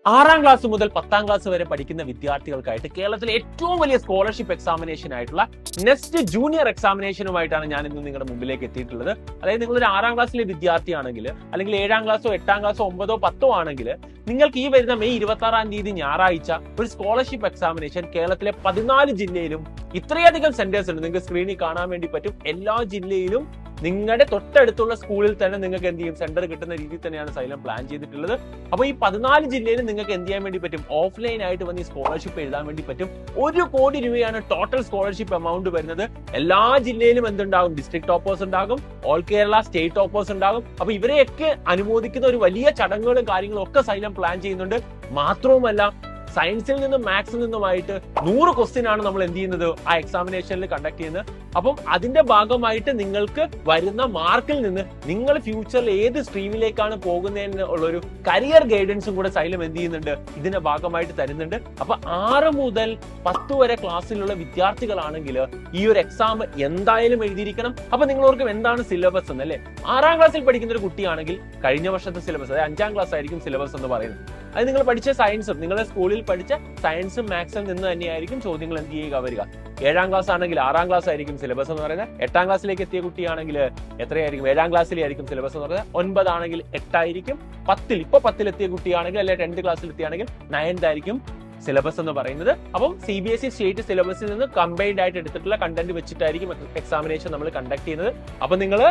6ാം class മുതൽ 10ാം class വരെ പഠിക്കുന്ന വിദ്യാർത്ഥികൾക്കായിട്ട് കേരളത്തിലെ ഏറ്റവും വലിയ സ്കോളർഷിപ്പ് എക്സാമിനേഷൻ ആയിട്ടുള്ള നെക്സ്റ്റ് ജൂനിയർ എക്സാമിനേഷനുമായിട്ടാണ് ഞാൻ ഇന്ന് നിങ്ങളുടെ മുമ്പിലേക്ക് എത്തിയിട്ടുള്ളത്. അതായത് നിങ്ങളൊരു 6ാം ക്ലാസ്സിലെ വിദ്യാർത്ഥിയാണെങ്കിൽ, അല്ലെങ്കിൽ 7ാം ക്ലാസ്സോ 8ാം ക്ലാസ്സോ 9ഓ 10ഓ ആണെങ്കിൽ, നിങ്ങൾക്ക് ഈ വരുന്ന മെയ് 26ാം തീയതി ഞായറാഴ്ച ഒരു സ്കോളർഷിപ്പ് എക്സാമിനേഷൻ കേരളത്തിലെ 14 ജില്ലയിലും ഇത്രയധികം സെന്റേഴ്സ് ഉണ്ട്. നിങ്ങൾക്ക് സ്ക്രീനിൽ കാണാൻ വേണ്ടി പറ്റും. എല്ലാ ജില്ലയിലും നിങ്ങളുടെ തൊട്ടടുത്തുള്ള സ്കൂളിൽ തന്നെ നിങ്ങൾക്ക് എന്ത് ചെയ്യും, സെന്റർ കിട്ടുന്ന രീതിയിൽ തന്നെയാണ് സൈലം പ്ലാൻ ചെയ്തിട്ടുള്ളത്. അപ്പൊ ഈ 14 ജില്ലയിലും നിങ്ങൾക്ക് എന്ത് ചെയ്യാൻ വേണ്ടി പറ്റും, ഓഫ്ലൈൻ ആയിട്ട് വന്ന് ഈ സ്കോളർഷിപ്പ് എഴുതാൻ വേണ്ടി പറ്റും. 1 കോടി രൂപയാണ് ടോട്ടൽ സ്കോളർഷിപ്പ് എമൗണ്ട് വരുന്നത്. എല്ലാ ജില്ലയിലും എന്തുണ്ടാകും, ഡിസ്ട്രിക്ട് ടോപ്പേഴ്സ് ഉണ്ടാകും, ഓൾ കേരള സ്റ്റേറ്റ് ടോപ്പേഴ്സ് ഉണ്ടാകും. അപ്പൊ ഇവരെയൊക്കെ അനുമോദിക്കുന്ന ഒരു വലിയ ചടങ്ങുകളും കാര്യങ്ങളും ഒക്കെ സൈലം പ്ലാൻ ചെയ്യുന്നുണ്ട്. മാത്രവുമല്ല, സയൻസിൽ നിന്നും മാത്സിൽ നിന്നുമായിട്ട് 100 ക്വസ്റ്റ്യൻ ആണ് നമ്മൾ എന്ത് ചെയ്യുന്നത്, ആ എക്സാമിനേഷനിൽ കണ്ടക്ട് ചെയ്യുന്നത്. അപ്പം അതിന്റെ ഭാഗമായിട്ട് നിങ്ങൾക്ക് വരുന്ന മാർക്കിൽ നിന്ന് നിങ്ങൾ ഫ്യൂച്ചറിൽ ഏത് സ്ട്രീമിലേക്കാണ് പോകുന്നതിന് ഉള്ളൊരു കരിയർ ഗൈഡൻസും കൂടെ സൈലം എന്ത് ചെയ്യുന്നുണ്ട്, ഇതിന്റെ ഭാഗമായിട്ട് തരുന്നുണ്ട്. അപ്പൊ 6 മുതൽ 10 വരെ ക്ലാസ്സിലുള്ള വിദ്യാർത്ഥികളാണെങ്കിൽ ഈ ഒരു എക്സാം എന്തായാലും എഴുതിയിരിക്കണം. അപ്പൊ നിങ്ങളോർക്കും എന്താണ് സിലബസ് എന്നല്ലേ. 6ാം ക്ലാസ്സിൽ പഠിക്കുന്ന ഒരു കുട്ടിയാണെങ്കിൽ കഴിഞ്ഞ വർഷത്തെ സിലബസ്, അതായത് 5ാം ക്ലാസ് ആയിരിക്കും സിലബസ് എന്ന് പറയുന്നത്. അത് നിങ്ങൾ പഠിച്ച സയൻസും, നിങ്ങളുടെ സ്കൂളിൽ പഠിച്ച സയൻസും മാത്സിൽ നിന്ന് തന്നെയായിരിക്കും ചോദ്യങ്ങൾ എന്ത് ചെയ്യുക വരിക. 7ാം ക്ലാസ് ആണെങ്കിൽ 6ാം ക്ലാസ് ആയിരിക്കും സിലബസ് എന്ന് പറയുന്നത്. 8ാം ക്ലാസ്സിലേക്ക് എത്തിയ കുട്ടിയാണെങ്കിൽ എത്രയായിരിക്കും, 7ാം ക്ലാസ്സിലായിരിക്കും സിലബസ് എന്ന് പറയുന്നത്. 9 ആണെങ്കിൽ 8 ആയിരിക്കും. 10 എത്തിയ കുട്ടിയാണെങ്കിൽ, അല്ലെങ്കിൽ 10th ക്ലാസ്സിൽ എത്തിയാണെങ്കിൽ 9th ആയിരിക്കും സിലബസ് എന്ന് പറയുന്നത്. അപ്പം CBSE സ്റ്റേറ്റ് സിലബസിൽ നിന്ന് കമ്പൈൻഡ് ആയിട്ട് എടുത്തിട്ടുള്ള കണ്ടന്റ് വെച്ചിട്ടായിരിക്കും എക്സാമിനേഷൻ നമ്മൾ കണ്ടക്ട് ചെയ്യുന്നത്. അപ്പൊ നിങ്ങൾ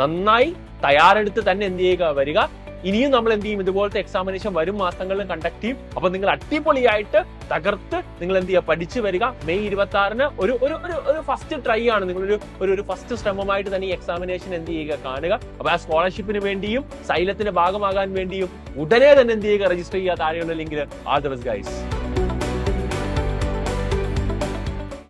നന്നായി തയ്യാറെടുത്ത് തന്നെ എന്ത് ചെയ്യുക വരിക. ഇനിയും നമ്മൾ എന്ത് ചെയ്യും, ഇതുപോലത്തെ എക്സാമിനേഷൻ വരും മാസങ്ങളിൽ കണ്ടക്ട് ചെയ്യും. അപ്പൊ നിങ്ങൾ അടിപൊളിയായിട്ട് തകർത്ത് നിങ്ങൾ എന്ത് ചെയ്യുക, പഠിച്ചു വരിക. മെയ് 26-ന് ഒരു ഫസ്റ്റ് ട്രൈ ആണ്, നിങ്ങളൊരു ഫസ്റ്റ് ശ്രമമായിട്ട് തന്നെ ഈ എക്സാമിനേഷൻ എന്ത് ചെയ്യുക, കാണുക. അപ്പൊ ആ സ്കോളർഷിപ്പിന് വേണ്ടിയും സൈലത്തിന്റെ ഭാഗമാകാൻ വേണ്ടിയും ഉടനെ തന്നെ എന്ത് ചെയ്യുക, രജിസ്റ്റർ ചെയ്യുക. താഴെയുള്ള ലിങ്കിൽ. All the best guys.